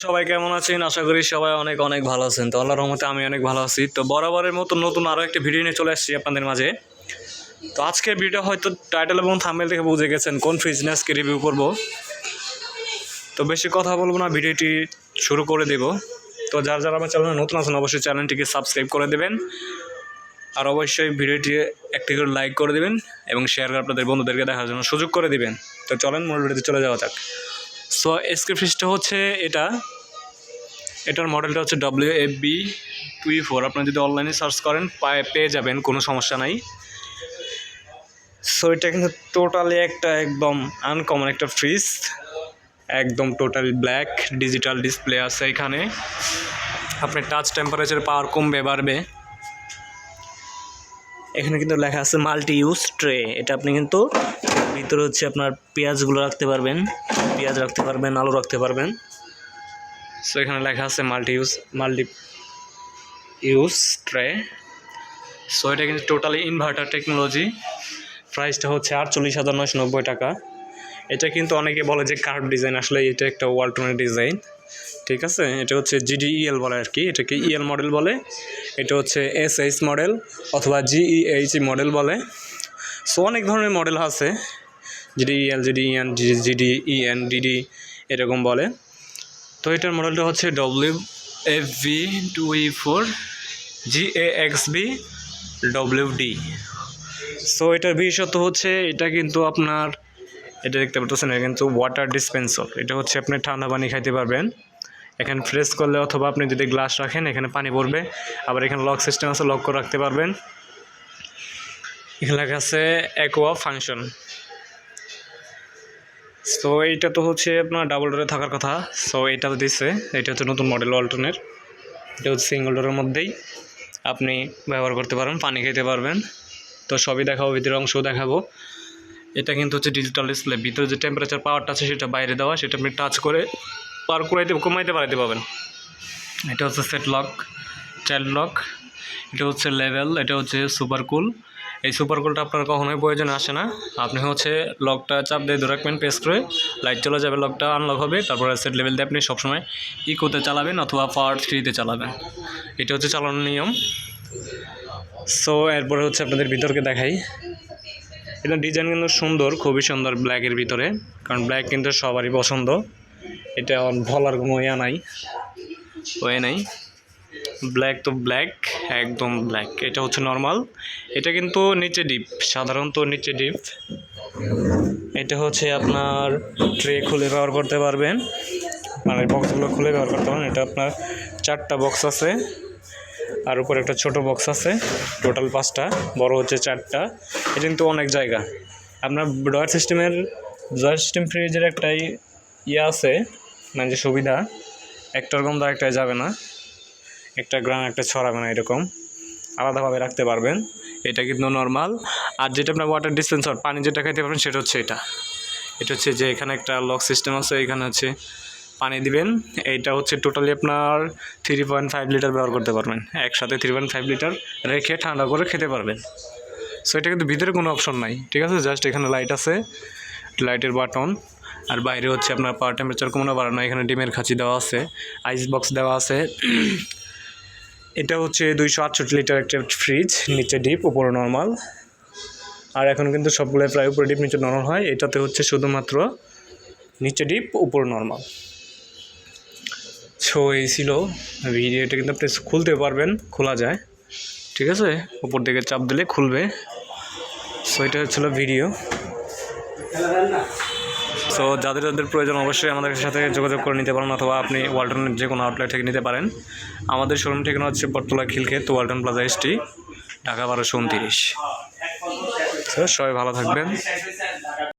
সবাই কেমন আছেন? আশা করি সবাই অনেক অনেক ভালো আছেন। তো আল্লাহর রহমতে আমি অনেক ভালো আছি। তো বরাবরের মতো নতুন আরও একটা ভিডিও নিয়ে চলে আসছি আপনাদের মাঝে। তো আজকের ভিডিও হয়তো টাইটেল এবং থাম্বনেল থেকে বুঝে গেছেন কোন ফ্রিজ নিয়ে আজকে রিভিউ করব। তো বেশি কথা বলবো না, ভিডিওটি শুরু করে দেব। তো যারা আমার চ্যানেলে নতুন আছেন অবশ্যই চ্যানেলটিকে সাবস্ক্রাইব করে দেবেন, আর অবশ্যই ভিডিওটি একটি করে লাইক করে দেবেন এবং শেয়ার করে আপনাদের বন্ধুদেরকে দেখার জন্য সুযোগ করে দেবেন। তো চলেন মূল ভিডিওতে চলে যাওয়া যাক। সো এসকে ফ্রিজটা হচ্ছে এটার মডেলটা হচ্ছে WFB24। আপনারা যদি অনলাইনে সার্চ করেন পেয়ে যাবেন, কোনো সমস্যা নাই। সো এটা কিন্তু টোটালি একদম আনকমন একটা ফ্রিজ, একদম টোটালি ব্ল্যাক। ডিজিটাল ডিসপ্লে আছে এখানে। আপনার টাচ টেম্পারেচার পাওয়ার কমবে বাড়বে। এখানে কিন্তু লেখা আছে মাল্টি ইউজ ট্রে। এটা আপনি কিন্তু ভিতরে হচ্ছে আপনার পেঁয়াজগুলো রাখতে পারবেন, পেঁয়াজ রাখতে পারবেন, আলু রাখতে পারবেন। সো এখানে লেখা আছে মাল্টি ইউজ ট্রে। সো এটা কিন্তু টোটালি ইনভার্টার টেকনোলজি। প্রাইসটা হচ্ছে 48,990 টাকা। এটা কিন্তু অনেকে বলে যে কার্ভ ডিজাইন, আসলে এটা একটা ওয়ালটনের ডিজাইন, ঠিক আছে। এটা হচ্ছে GDEL বলে আর কি, এটাকে EL মডেল বলে। এটা হচ্ছে SH মডেল অথবা GEH মডেল বলে। সো অনেক ধরনের মডেল আছে, GDEL, GDEN, GDEN, DD এরকম বলে। তো এটার মডেলটা হচ্ছে WFB24 GAXB WD। সো এটার বিশেষত্ব হচ্ছে এটা কিন্তু আপনার, এটা দেখতে পাচ্ছেন, এটা কিন্তু ওয়াটার ডিসপেন্সার। এটা হচ্ছে আপনি ঠান্ডা পানি খাইতে পারবেন। এখানে প্রেস করলে অথবা আপনি যদি গ্লাস রাখেন এখানে পানি পড়বে। আবার এখানে লক সিস্টেম আছে, লক করে রাখতে পারবেন। এখানে লেখা আছে অ্যাকোয়া ফাংশন। সো এইটা তো হচ্ছে আপনার ডাবল ডোরে থাকার কথা। সো এটা দিচ্ছে, এটা হচ্ছে নতুন মডেল ওয়ালটনের। এটা হচ্ছে সিঙ্গল ডোরের মধ্যেই আপনি ব্যবহার করতে পারবেন, পানি খেতে পারবেন। তো সবই দেখাবো, ভিতরের অংশও দেখাবো। এটা কিন্তু হচ্ছে ডিজিটাল ডিসপ্লে। ভিতরে যে টেম্পারেচার পাওয়ারটা আছে সেটা বাইরে দেওয়া, সেটা আপনি টাচ করে পার করাইতে কমাইতে বাড়াইতে পারবেন। এটা হচ্ছে সেট লক, চাইল্ড লক। এটা হচ্ছে লেভেল, এটা হচ্ছে সুপার কুল। এই সুপার কুলটা আপনার কখনোই প্রয়োজন আসে না। আপনি হচ্ছে লকটা চাপ দিয়ে ধরে রাখবেন, প্রেস করে লাইট চলে যাবে, লকটা আনলক হবে। তারপরে সেট লেভেল দিয়ে আপনি সবসময় ইকোতে চালাবেন অথবা পাওয়ার থ্রিতে চালাবেন। এটা হচ্ছে চালানোর নিয়ম। সো এরপরে হচ্ছে আপনাদের ভিতরকে দেখাই। এটা ডিজাইন কিন্তু সুন্দর, খুবই সুন্দর ব্ল্যাকের ভিতরে, কারণ ব্ল্যাক কিন্তু সবারই পছন্দ। এটা বলার কোনো ওয়ে নাই। ব্ল্যাক তো ব্ল্যাক, একদম ব্ল্যাক। এটা হচ্ছে নর্মাল। এটা কিন্তু নিচে ডিপ, সাধারণত নিচে ডিপ। এটা হচ্ছে আপনার ট্রে খুলে ব্যবহার করতে পারবেন, মানে বক্সগুলো খুলে ব্যবহার করতে পারবেন। এটা আপনার 4টা বক্স আছে, আর উপরে একটা ছোট বক্স আছে। টোটাল 5টা, বড় হচ্ছে 4টা। এটা কিন্তু অনেক জায়গা। আপনার ডয়ার সিস্টেম ফ্রিজের একটাই আছে, মানে যে সুবিধা, একটার গন্ধ একটাই যাবে না, একটা গ্রাম একটা ছড়াবে না, এরকম আলাদাভাবে রাখতে পারবেন। এটা কিন্তু নর্মাল। আর যেটা আপনার ওয়াটার ডিসপেন্সার, পানি যেটা খাইতে পারবেন, সেটা হচ্ছে এটা হচ্ছে যে এখানে একটা লক সিস্টেম আছে, এখানে হচ্ছে পানি দিবেন। এইটা হচ্ছে টোটালি আপনার 3.5 লিটার ব্যবহার করতে পারবেন, একসাথে 3.5 লিটার রেখে ঠান্ডা করে খেতে পারবেন। সো এটা কিন্তু ভিতরে কোনো অপশন নাই, ঠিক আছে। জাস্ট এখানে লাইট আছে, লাইটের বাটন। আর বাইরে হচ্ছে আপনার পাওয়ার টেম্পারেচার কমানো বাড়ানো। এখানে ডিমের খাঁচি দেওয়া আছে, আইস বক্স দেওয়া আছে। এটা হচ্ছে 268 লিটার একটা ফ্রিজ, নিচে ডিপ উপরে নর্মাল। আর এখন কিন্তু সবগুলো প্রায় উপরে ডিপ নিচে নর্মাল হয়। এটাতে হচ্ছে শুধুমাত্র নিচে ডিপ উপরে নর্মাল। সো এই ছিল ভিডিও। এটা কিন্তু আপনি খুলতে পারবেন, খোলা যায়, ঠিক আছে। উপর দিকে চাপ দিলে খুলবে। সো এটা হচ্ছিল ভিডিও। সো যাদের প্রয়োজন অবশ্যই আমাদের সাথে যোগাযোগ করে নিতে পারেন, অথবা আপনি ওয়ালটনের যে কোনো আউটলেট থেকে নিতে পারেন। আমাদের শোরুম ঠিকানা হচ্ছে Bottola Khilkhet, Walton Plaza ST, Dhaka 1229। So সবাই ভালো থাকবেন।